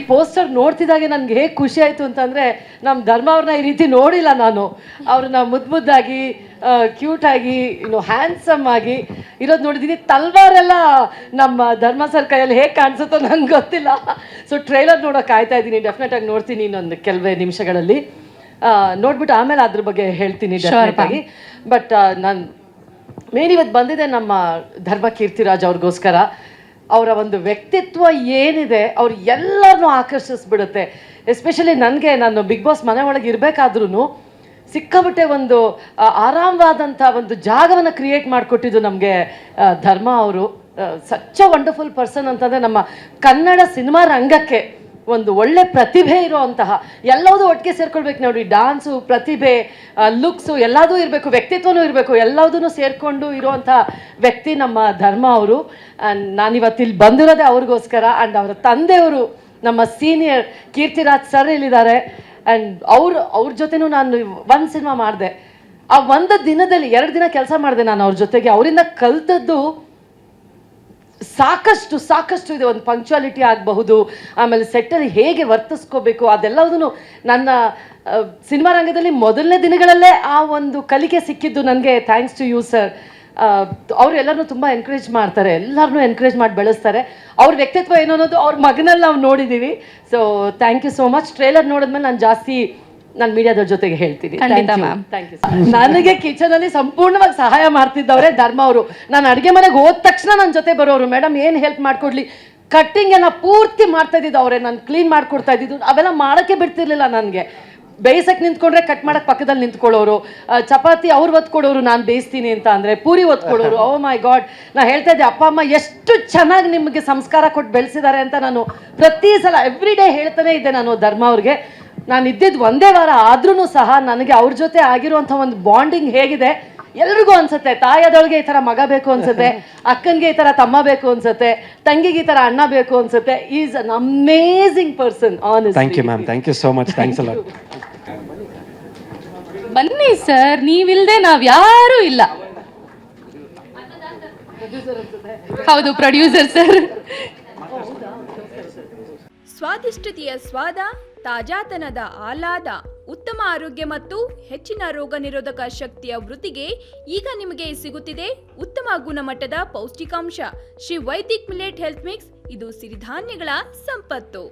Poster ನೋಡ್ತಿದ್ದಾಗೆ ನನಗೆ ಹೇಗೆ ಖುಷಿ ಆಯಿತು ಅಂತಂದರೆ ನಮ್ಮ ಧರ್ಮ ಅವ್ರನ್ನ ಈ ರೀತಿ ನೋಡಿಲ್ಲ ನಾನು. ಅವ್ರನ್ನ ಮುದ್ದಾಗಿ ಕ್ಯೂಟಾಗಿ ಹ್ಯಾಂಡ್ಸಮ್ ಆಗಿ ಇರೋದು ನೋಡಿದ್ದೀನಿ. ತಲ್ವಾರೆಲ್ಲ ನಮ್ಮ ಧರ್ಮ ಸರ್ ಕೈಯಲ್ಲಿ ಹೇಗೆ ಕಾಣಿಸುತ್ತೋ ನನಗೆ ಗೊತ್ತಿಲ್ಲ. ಸೊ ಟ್ರೈಲರ್ ನೋಡೋಕೆ ಕಾಯ್ತಾ ಇದ್ದೀನಿ. ಡೆಫಿನೆಟಾಗಿ ನೋಡ್ತೀನಿ ಇನ್ನೊಂದು ಕೆಲವೇ ನಿಮಿಷಗಳಲ್ಲಿ. ನೋಡ್ಬಿಟ್ಟು ಆಮೇಲೆ ಅದ್ರ ಬಗ್ಗೆ ಹೇಳ್ತೀನಿ ಡೆಫಿನೆಟಾಗಿ. ಬಟ್ ನಾನು ಮೇನ್ ಇವತ್ತು ಬಂದಿದೆ ನಮ್ಮ ಧರ್ಮ ಕೀರ್ತಿರಾಜ್ ಅವ್ರಿಗೋಸ್ಕರ. ಅವರ ಒಂದು ವ್ಯಕ್ತಿತ್ವ ಏನಿದೆ ಅವ್ರು ಎಲ್ಲರನ್ನೂ ಆಕರ್ಷಿಸ್ಬಿಡುತ್ತೆ. ಎಸ್ಪೆಷಲಿ ನನಗೆ, ನಾನು ಬಿಗ್ ಬಾಸ್ ಮನೆ ಒಳಗೆ ಇರಬೇಕಾದ್ರೂ ಸಿಕ್ಕಾಬಿಟ್ಟೆ ಒಂದು ಆರಾಮವಾದಂಥ ಒಂದು ಜಾಗವನ್ನು ಕ್ರಿಯೇಟ್ ಮಾಡಿಕೊಟ್ಟಿದ್ದು ನಮಗೆ ಧರ್ಮ ಅವರು. ಸಚ್ ಅ ವಂಡರ್ಫುಲ್ ಪರ್ಸನ್ ಅಂತಂದರೆ ನಮ್ಮ ಕನ್ನಡ ಸಿನಿಮಾ ರಂಗಕ್ಕೆ ಒಂದು ಒಳ್ಳೆ ಪ್ರತಿಭೆ ಇರೋವಂತಹ, ಎಲ್ಲದೂ ಒಟ್ಟಿಗೆ ಸೇರ್ಕೊಳ್ಬೇಕು ನೋಡಿ. ಡಾನ್ಸು, ಪ್ರತಿಭೆ, ಲುಕ್ಸು ಎಲ್ಲದೂ ಇರಬೇಕು, ವ್ಯಕ್ತಿತ್ವನೂ ಇರಬೇಕು, ಎಲ್ಲದೂ ಸೇರಿಕೊಂಡು ಇರುವಂಥ ವ್ಯಕ್ತಿ ನಮ್ಮ ಧರ್ಮ ಅವರು. ಆ್ಯಂಡ್ ನಾನಿವತ್ತಿಲ್ಲಿ ಬಂದಿರೋದೇ ಅವ್ರಿಗೋಸ್ಕರ. ಆ್ಯಂಡ್ ಅವರ ತಂದೆಯವರು ನಮ್ಮ ಸೀನಿಯರ್ ಕೀರ್ತಿರಾಜ್ ಸರ್ ಇಲ್ಲಿದ್ದಾರೆ. ಆ್ಯಂಡ್ ಅವ್ರ ಜೊತೆನೂ ನಾನು ಒಂದು ಸಿನಿಮಾ ಮಾಡಿದೆ. ಆ ಒಂದು ದಿನದಲ್ಲಿ 2 ದಿನ ಕೆಲಸ ಮಾಡಿದೆ ನಾನು ಅವ್ರ ಜೊತೆಗೆ. ಅವರಿಂದ ಕಲ್ತದ್ದು ಸಾಕಷ್ಟು ಇದೆ. ಒಂದು ಪಂಕ್ಚುಯಾಲಿಟಿ ಆಗಬಹುದು, ಆಮೇಲೆ ಸೆಟ್ಟಲ್ಲಿ ಹೇಗೆ ವರ್ತಿಸ್ಕೋಬೇಕು, ಅದೆಲ್ಲದೂ ನನ್ನ ಸಿನಿಮಾ ರಂಗದಲ್ಲಿ ಮೊದಲನೇ ದಿನಗಳಲ್ಲೇ ಆ ಒಂದು ಕಲಿಕೆ ಸಿಕ್ಕಿದ್ದು ನನಗೆ. Thanks to you sir. ಅವರು ಎಲ್ಲರನ್ನೂ ತುಂಬ ಎನ್ಕರೇಜ್ ಮಾಡ್ತಾರೆ, ಎಲ್ಲರನ್ನೂ ಎನ್ಕರೇಜ್ ಮಾಡಿ ಬೆಳೆಸ್ತಾರೆ. ಅವ್ರ ವ್ಯಕ್ತಿತ್ವ ಏನೋ ಅನ್ನೋದು ಅವ್ರ ಮಗನಲ್ಲಿ ನಾವು ನೋಡಿದ್ದೀವಿ. So thank you so much. Trailer ನೋಡಿದ್ಮೇಲೆ ನಾನು ಮೀಡಿಯಾದವ್ರ ಜೊತೆಗೆ ಹೇಳ್ತೀನಿ. Thank you. ನನಗೆ ಕಿಚನಲ್ಲಿ ಸಂಪೂರ್ಣವಾಗಿ ಸಹಾಯ ಮಾಡ್ತಿದ್ದವರೇ ಧರ್ಮ ಅವರು. ನಾನು ಅಡುಗೆ ಮನೆಗೆ ಹೋದ ತಕ್ಷಣ ನನ್ನ ಜೊತೆ ಬರೋರು. ಮೇಡಮ್ ಏನು ಹೆಲ್ಪ್ ಮಾಡಿಕೊಡ್ಲಿ, ಕಟ್ಟಿಂಗೆಲ್ಲ ಪೂರ್ತಿ ಮಾಡ್ತಾ ಇದ್ದಿದ್ದು ಅವರೇ. ನಾನು ಕ್ಲೀನ್ ಮಾಡಿಕೊಡ್ತಾ ಇದ್ದಿದ್ದು. ಅವೆಲ್ಲ ಮಾಡೋಕ್ಕೆ ಬಿಡ್ತಿರ್ಲಿಲ್ಲ ನನಗೆ. ಬೇಯಿಸಕ್ಕೆ ನಿಂತ್ಕೊಂಡ್ರೆ ಕಟ್ ಮಾಡಕ್ಕೆ ಪಕ್ಕದಲ್ಲಿ ನಿಂತ್ಕೊಳ್ಳೋರು. ಚಪಾತಿ ಅವ್ರು ಒತ್ಕೊಡೋರು, ನಾನು ಬೇಯಿಸ್ತೀನಿ ಅಂತ ಅಂದರೆ ಪೂರಿ ಒತ್ಕೊಡೋರು. ಓ ಮೈ ಗಾಡ್, ನಾನು ಹೇಳ್ತಾ ಇದ್ದೆ ಅಪ್ಪ ಅಮ್ಮ ಎಷ್ಟು ಚೆನ್ನಾಗಿ ನಿಮಗೆ ಸಂಸ್ಕಾರ ಕೊಟ್ಟು ಬೆಳೆಸಿದ್ದಾರೆ ಅಂತ ನಾನು ಪ್ರತಿ ಸಲ ಎವ್ರಿ ಡೇ ಹೇಳ್ತಾನೆ ಇದ್ದೆ ನಾನು ಧರ್ಮ ಅವ್ರಿಗೆ. ನಾನು ಇದ್ದಿದ್ದು 1 ವಾರ ಆದ್ರೂ ಸಹ ನನಗೆ ಅವ್ರ ಜೊತೆ ಆಗಿರುವಂಥ ಒಂದು ಬಾಂಡಿಂಗ್ ಹೇಗಿದೆ ಎಲ್ರಿಗೂ ಅನ್ಸುತ್ತೆ. ತಾಯದೊಳಗೆ ಈ ಥರ ಮಗ ಬೇಕು ಅನ್ಸುತ್ತೆ, ಅಕ್ಕನಿಗೆ ಈ ಥರ ತಮ್ಮ ಬೇಕು ಅನ್ಸುತ್ತೆ, ತಂಗಿಗೆ ಈ ಥರ ಅಣ್ಣ ಬೇಕು ಅನ್ಸುತ್ತೆ. Is an amazing person. Honestly. Thank you ma'am, thank you so much. Thanks a lot. ಬನ್ನಿ ಸರ್, ನೀವಿಲ್ದೆ ನಾವ್ ಯಾರೂ ಇಲ್ಲ. ಹೌದು, ಪ್ರೊಡ್ಯೂಸರ್ ಸರ್. ಸ್ವಾದಿಷ್ಟತೆಯ ಸ್ವಾದ, ತಾಜಾತನದ ಆಹ್ಲಾದ, ಉತ್ತಮ ಆರೋಗ್ಯ ಮತ್ತು ಹೆಚ್ಚಿನ ರೋಗ ನಿರೋಧಕ ಶಕ್ತಿಯ ವೃದ್ಧಿಗೆ ಈಗ ನಿಮಗೆ ಸಿಗುತ್ತಿದೆ ಉತ್ತಮ ಗುಣಮಟ್ಟದ ಪೌಷ್ಟಿಕಾಂಶ Shri Vaidik millet health mix. ಇದು ಸಿರಿಧಾನ್ಯಗಳ ಸಂಪತ್ತು.